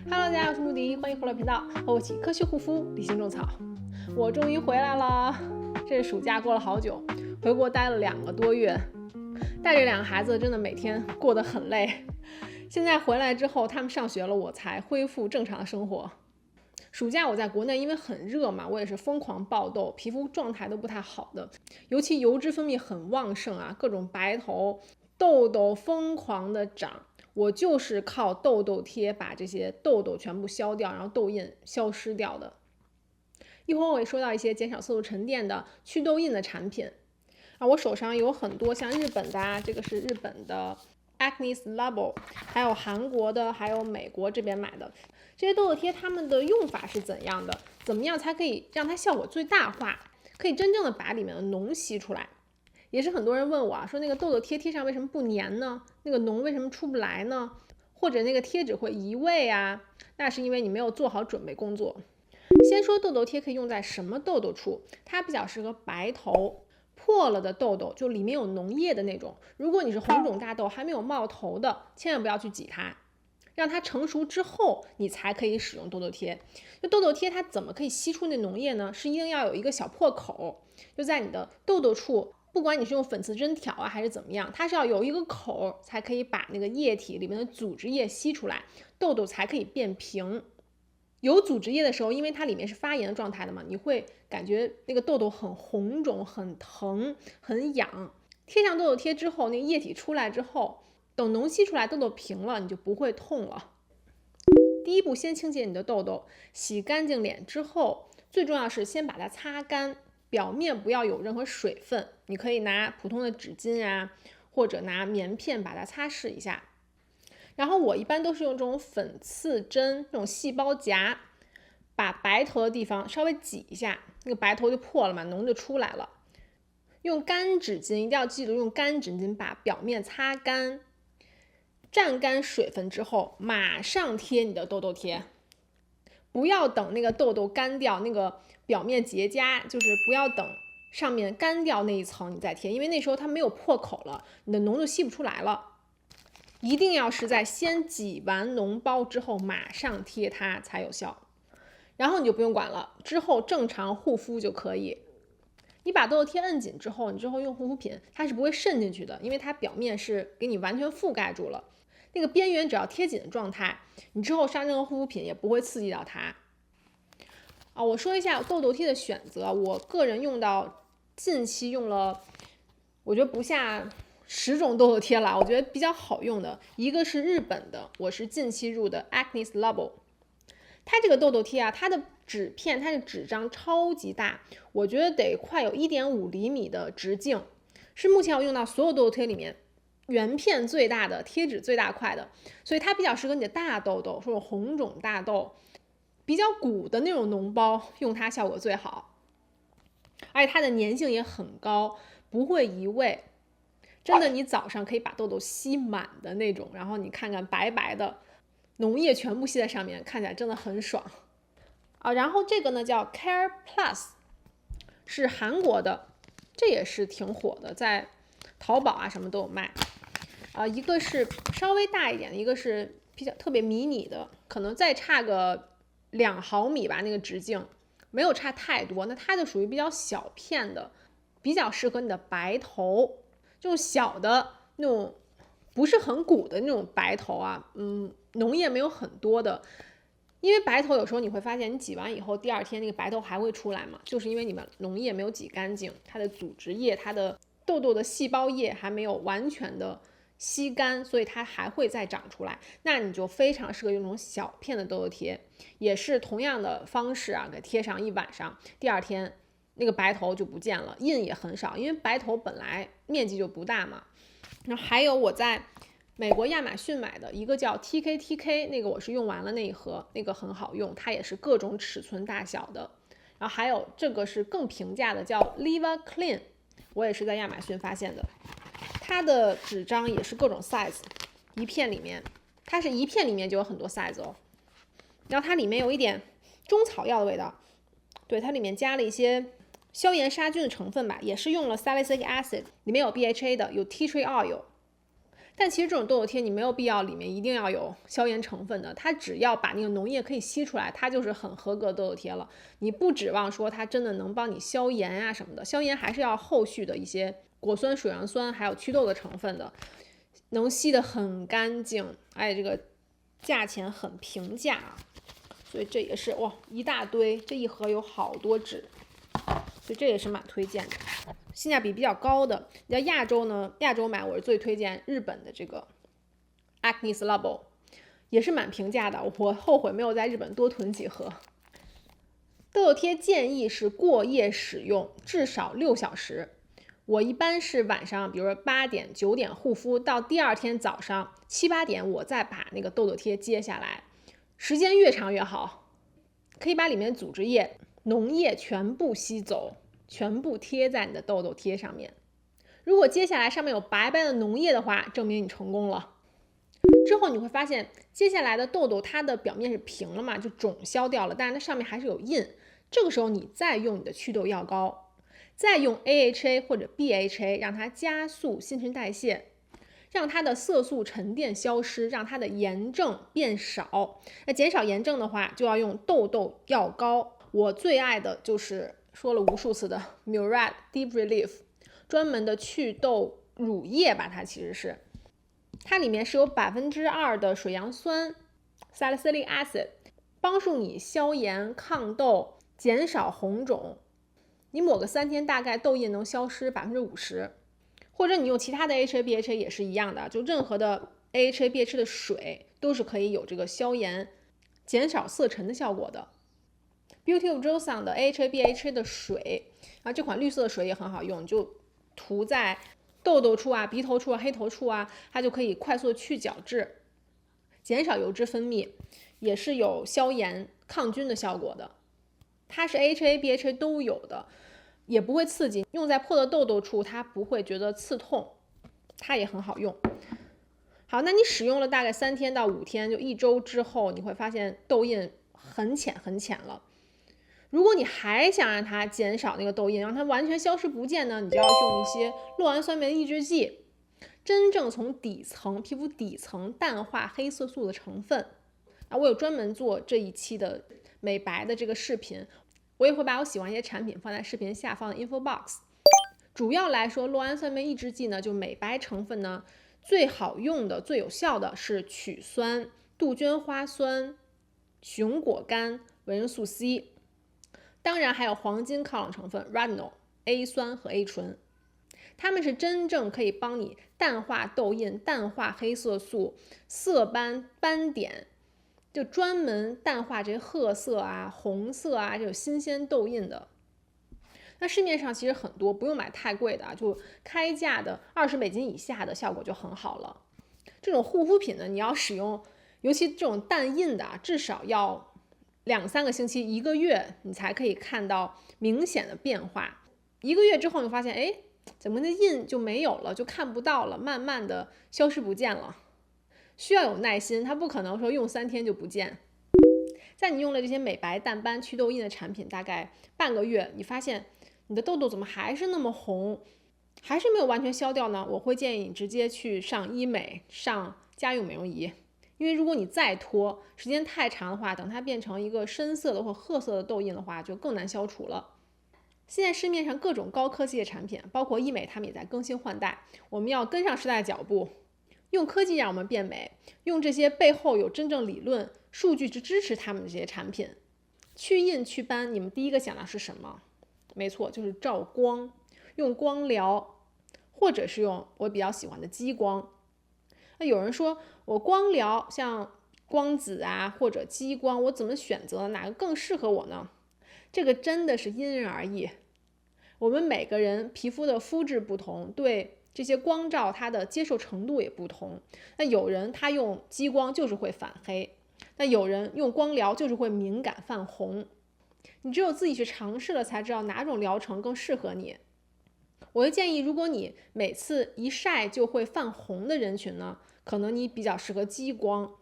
Hello， 大家好，我是穆迪，欢迎回来频道，和我一起科学护肤，理性种草。我终于回来了，这暑假过了好久，回国待了2个多月，带着2个孩子真的每天过得很累。现在回来之后，他们上学了，我才恢复正常的生活。暑假我在国内，因为很热嘛，我也是疯狂爆痘，皮肤状态都不太好的，尤其油脂分泌很旺盛啊，各种白头、痘痘疯狂的长。我就是靠痘痘贴把这些痘痘全部消掉，然后痘印消失掉的。一会儿我会说到一些减少色素沉淀的祛痘印的产品啊，我手上有很多像日本的啊，这个是日本的 Acne Labo， 还有韩国的，还有美国这边买的这些痘痘贴，它们的用法是怎样的？怎么样才可以让它效果最大化，可以真正的把里面的脓吸出来？也是很多人问我啊，说那个痘痘贴贴上为什么不粘呢？那个脓为什么出不来呢？或者那个贴纸会移位啊？那是因为你没有做好准备工作。先说痘痘贴可以用在什么痘痘处，它比较适合白头破了的痘痘，就里面有脓液的那种。如果你是红肿大痘还没有冒头的，千万不要去挤它，让它成熟之后你才可以使用痘痘贴。就痘痘贴它怎么可以吸出那脓液呢？是一定要有一个小破口，就在你的痘痘处，不管你是用粉刺针挑啊还是怎么样，它是要有一个口才可以把那个液体里面的组织液吸出来，痘痘才可以变平。有组织液的时候，因为它里面是发炎的状态的嘛，你会感觉那个痘痘很红肿、很疼、很痒。贴上痘痘贴之后，那个液体出来之后，等脓吸出来，痘痘平了，你就不会痛了。第一步，先清洁你的痘痘，洗干净脸之后，最重要是先把它擦干，表面不要有任何水分。你可以拿普通的纸巾啊，或者拿棉片把它擦拭一下。然后我一般都是用这种粉刺针，这种细胞夹，把白头的地方稍微挤一下，那个白头就破了嘛，脓就出来了。用干纸巾，一定要记得用干纸巾把表面擦干，蘸干水分之后，马上贴你的痘痘贴。不要等那个痘痘干掉，那个表面结痂，就是不要等上面干掉那一层你再贴，因为那时候它没有破口了，你的脓就吸不出来了。一定要是在先挤完脓包之后马上贴它才有效，然后你就不用管了，之后正常护肤就可以。你把痘痘贴摁紧之后，你之后用护肤品它是不会渗进去的，因为它表面是给你完全覆盖住了，那个边缘只要贴紧的状态，你之后上任何护肤品也不会刺激到它。我说一下痘痘贴的选择，我个人用到近期用了，我觉得不下10种痘痘贴了，我觉得比较好用的一个是日本的，我是近期入的 Acne Labo。 它这个痘痘贴啊，它的纸片，它的纸张超级大，我觉得得快有1.5厘米的直径，是目前我用到所有痘痘贴里面圆片最大的，贴纸最大块的，所以它比较适合你的大痘痘，说红肿大痘比较鼓的那种脓包，用它效果最好，而且它的粘性也很高，不会移位。真的，你早上可以把痘痘吸满的那种，然后你看看白白的，脓液全部吸在上面，看起来真的很爽然后这个呢叫 Care Plus， 是韩国的，这也是挺火的，在淘宝啊什么都有卖一个是稍微大一点的，一个是比较特别迷你的，可能再差个2毫米吧，那个直径没有差太多。那它就属于比较小片的，比较适合你的白头，这种小的那种不是很鼓的那种白头啊，脓液没有很多的。因为白头有时候你会发现，你挤完以后第2天那个白头还会出来嘛，就是因为你们脓液没有挤干净，它的组织液、它的痘痘的细胞液还没有完全的吸干，所以它还会再长出来。那你就非常适合用这种小片的痘痘贴，也是同样的方式啊，给贴上1晚上，第2天那个白头就不见了，印也很少，因为白头本来面积就不大嘛。然后还有我在美国亚马逊买的一个叫 TK， 那个我是用完了那一盒，那个很好用，它也是各种尺寸大小的。然后还有这个是更平价的，叫 Liva Clean， 我也是在亚马逊发现的，它的纸张也是各种 size， 一片里面，它是一片里面就有很多 size 哦。然后它里面有一点中草药的味道，对，它里面加了一些消炎杀菌的成分吧，也是用了 salicylic acid， 里面有 BHA 的，有 tea tree oil。但其实这种痘痘贴你没有必要里面一定要有消炎成分的，它只要把那个脓液可以吸出来，它就是很合格的痘痘贴了。你不指望说它真的能帮你消炎啊什么的，消炎还是要后续的一些果酸、水杨酸还有祛痘的成分的，能吸得很干净，而且这个价钱很平价啊，所以这也是哇一大堆，这一盒有好多纸，所以这也是蛮推荐的。性价比比较高的，你在亚洲呢，亚洲买我是最推荐日本的这个 Acne Labo， 也是蛮平价的，我后悔没有在日本多囤几盒。痘痘贴建议是过夜使用，至少6小时。我一般是晚上，比如说8点、9点护肤，到第二天早上7、8点我再把那个痘痘贴揭下来，时间越长越好，可以把里面的组织液、脓液全部吸走。全部贴在你的痘痘贴上面。如果接下来上面有白白的脓液的话，证明你成功了。之后你会发现，接下来的痘痘它的表面是平了嘛，就肿消掉了，但是它上面还是有印。这个时候你再用你的祛痘药膏，再用 AHA 或者 BHA 让它加速新陈代谢，让它的色素沉淀消失，让它的炎症变少。那减少炎症的话，就要用痘痘药膏。我最爱的就是说了无数次的 Murad Deep Relief， 专门的祛痘乳液吧，它里面是有2%的水杨酸 salicylic acid， 帮助你消炎抗痘，减少红肿。你抹个3天，大概痘印能消失50%。或者你用其他的 AHA、BHA 也是一样的，就任何的 AHA、BHA 的水都是可以有这个消炎、减少色沉的效果的。Beauty of Joseon 的 AHA、BHA 的水啊，这款绿色的水也很好用，你就涂在痘痘处啊、鼻头处啊、黑头处啊，它就可以快速去角质，减少油脂分泌，也是有消炎抗菌的效果的。它是 AHA、BHA 都有的，也不会刺激，用在破的痘痘处它不会觉得刺痛，它也很好用。好，那你使用了大概3天到5天，就1周之后，你会发现痘印很浅很浅了。如果你还想让它减少那个痘印，让它完全消失不见呢，你就要用一些酪氨酸酶抑制剂，真正从底层皮肤底层淡化黑色素的成分。我有专门做这一期的美白的这个视频，我也会把我喜欢一些产品放在视频下方的 info box。主要来说，酪氨酸酶抑制剂呢，就美白成分呢，最好用的、最有效的是曲酸、杜鹃花酸、熊果苷、维生素 C。当然还有黄金抗老成分 retinol、A 酸和 A 醇，它们是真正可以帮你淡化痘印、淡化黑色素、色斑、斑点，就专门淡化这些褐色啊、红色啊这种新鲜痘印的。那市面上其实很多，不用买太贵的，就开价的$20以下的效果就很好了。这种护肤品呢，你要使用，尤其这种淡印的，至少要2、3个星期、1个月，你才可以看到明显的变化。1个月之后，你发现，哎，怎么那印就没有了，就看不到了，慢慢的消失不见了。需要有耐心，它不可能说用3天就不见。在你用了这些美白、淡斑、祛痘印的产品，大概半个月，你发现你的痘痘怎么还是那么红，还是没有完全消掉呢？我会建议你直接去上医美，上家用美容仪。因为如果你再拖，时间太长的话，等它变成一个深色的或褐色的痘印的话，就更难消除了。现在市面上各种高科技的产品，包括医美，他们也在更新换代。我们要跟上时代脚步，用科技让我们变美，用这些背后有真正理论、数据去支持他们的这些产品。去印祛斑，你们第一个想到是什么？没错，就是照光，用光疗，或者是用我比较喜欢的激光。那有人说我光疗像光子啊或者激光，我怎么选择哪个更适合我呢？这个真的是因人而异。我们每个人皮肤的肤质不同，对这些光照它的接受程度也不同。那有人他用激光就是会反黑，那有人用光疗就是会敏感泛红。你只有自己去尝试了才知道哪种疗程更适合你。我会建议，如果你每次一晒就会泛红的人群呢，可能你比较适合激光。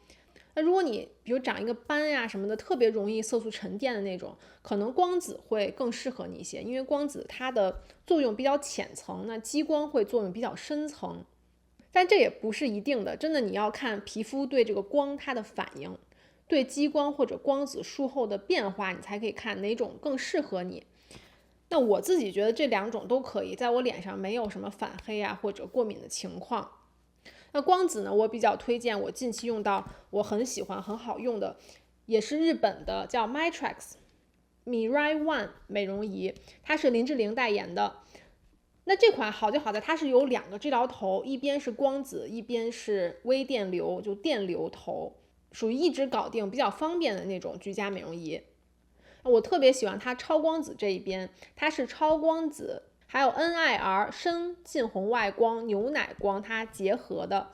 那如果你比如长一个斑呀什么的，特别容易色素沉淀的那种，可能光子会更适合你一些，因为光子它的作用比较浅层，那激光会作用比较深层。但这也不是一定的，真的你要看皮肤对这个光它的反应，对激光或者光子术后的变化，你才可以看哪种更适合你。那我自己觉得这2种都可以，在我脸上没有什么反黑啊或者过敏的情况。那光子呢，我比较推荐我近期用到我很喜欢很好用的，也是日本的，叫 Matrix Mirai One 美容仪，它是林志玲代言的。那这款好就好在它是有2个治疗头，一边是光子，一边是微电流，就电流头，属于一直搞定，比较方便的那种居家美容仪。我特别喜欢它超光子这一边，它是超光子还有 NIR 深近红外光、牛奶光它结合的。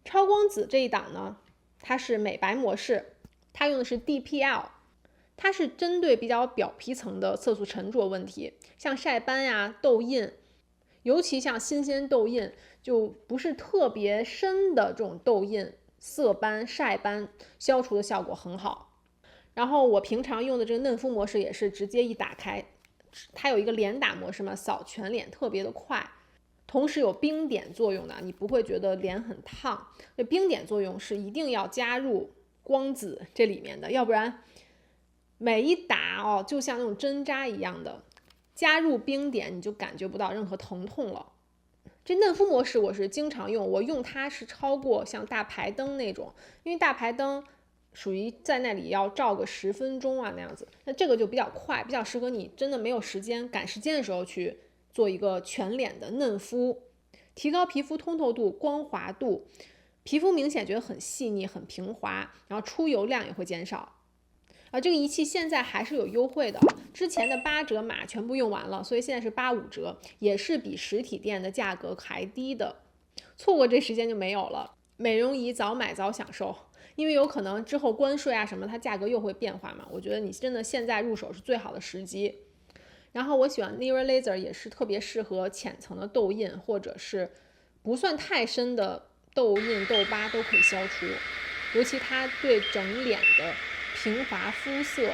超光子这一档呢，它是美白模式，它用的是 DPL， 它是针对比较表皮层的色素沉着问题，像晒斑呀、痘印，尤其像新鲜痘印，就不是特别深的这种痘印、色斑、晒斑，消除的效果很好。然后我平常用的这个嫩肤模式也是直接一打开，它有一个连打模式嘛，扫全脸特别的快，同时有冰点作用的，你不会觉得脸很烫。这冰点作用是一定要加入光子这里面的，要不然每一打就像那种针扎一样的，加入冰点你就感觉不到任何疼痛了。这嫩肤模式我是经常用，我用它是超过像大排灯那种，因为大排灯属于在那里要照个10分钟啊那样子，那这个就比较快，比较适合你真的没有时间、赶时间的时候去做一个全脸的嫩肤，提高皮肤通透度、光滑度，皮肤明显觉得很细腻、很平滑，然后出油量也会减少。这个仪器现在还是有优惠的，之前的8折码全部用完了，所以现在是85折，也是比实体店的价格还低的，错过这时间就没有了。美容仪早买早享受，因为有可能之后关税啊什么，它价格又会变化嘛。我觉得你真的现在入手是最好的时机。然后我喜欢 Neura Laser 也是特别适合浅层的痘印，或者是不算太深的痘印、痘疤都可以消除，尤其它对整脸的平滑肤色、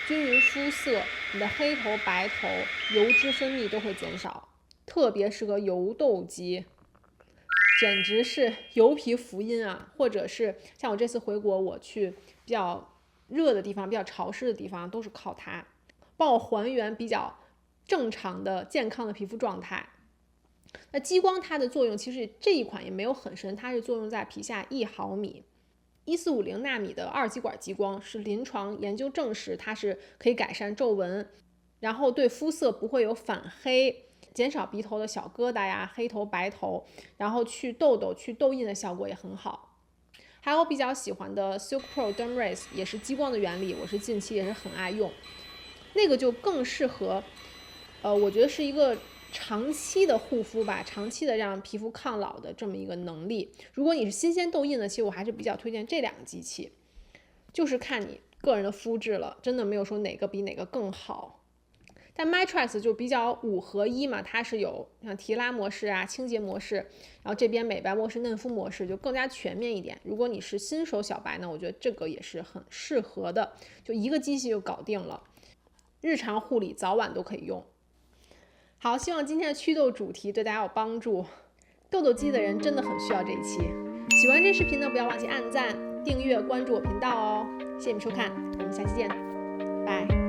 均匀肤色，你的黑头、白头、油脂分泌都会减少，特别适合油痘肌，简直是油皮福音啊！或者是像我这次回国，我去比较热的地方、比较潮湿的地方，都是靠它帮我还原比较正常的健康的皮肤状态。那激光它的作用其实这一款也没有很深，它是作用在皮下1毫米。1450纳米的2极管激光是临床研究证实它是可以改善皱纹，然后对肤色不会有反黑，减少鼻头的小疙瘩呀、黑头白头，然后去痘痘、去痘印的效果也很好。还有我比较喜欢的 Silk Pro Derm Rays 也是激光的原理，我是近期也是很爱用，那个就更适合我觉得是一个长期的护肤吧，长期的让皮肤抗老的这么一个能力。如果你是新鲜痘印的，其实我还是比较推荐这2个机器，就是看你个人的肤质了，真的没有说哪个比哪个更好。但 Matrix 就比较5合1嘛，它是有像提拉模式啊、清洁模式，然后这边美白模式、嫩肤模式就更加全面一点。如果你是新手小白呢，我觉得这个也是很适合的，就一个机器就搞定了，日常护理早晚都可以用。好，希望今天的祛痘主题对大家有帮助，痘痘肌的人真的很需要这一期。喜欢这视频呢，不要忘记按赞、订阅、关注我频道哦。谢谢你们收看，我们下期见，拜。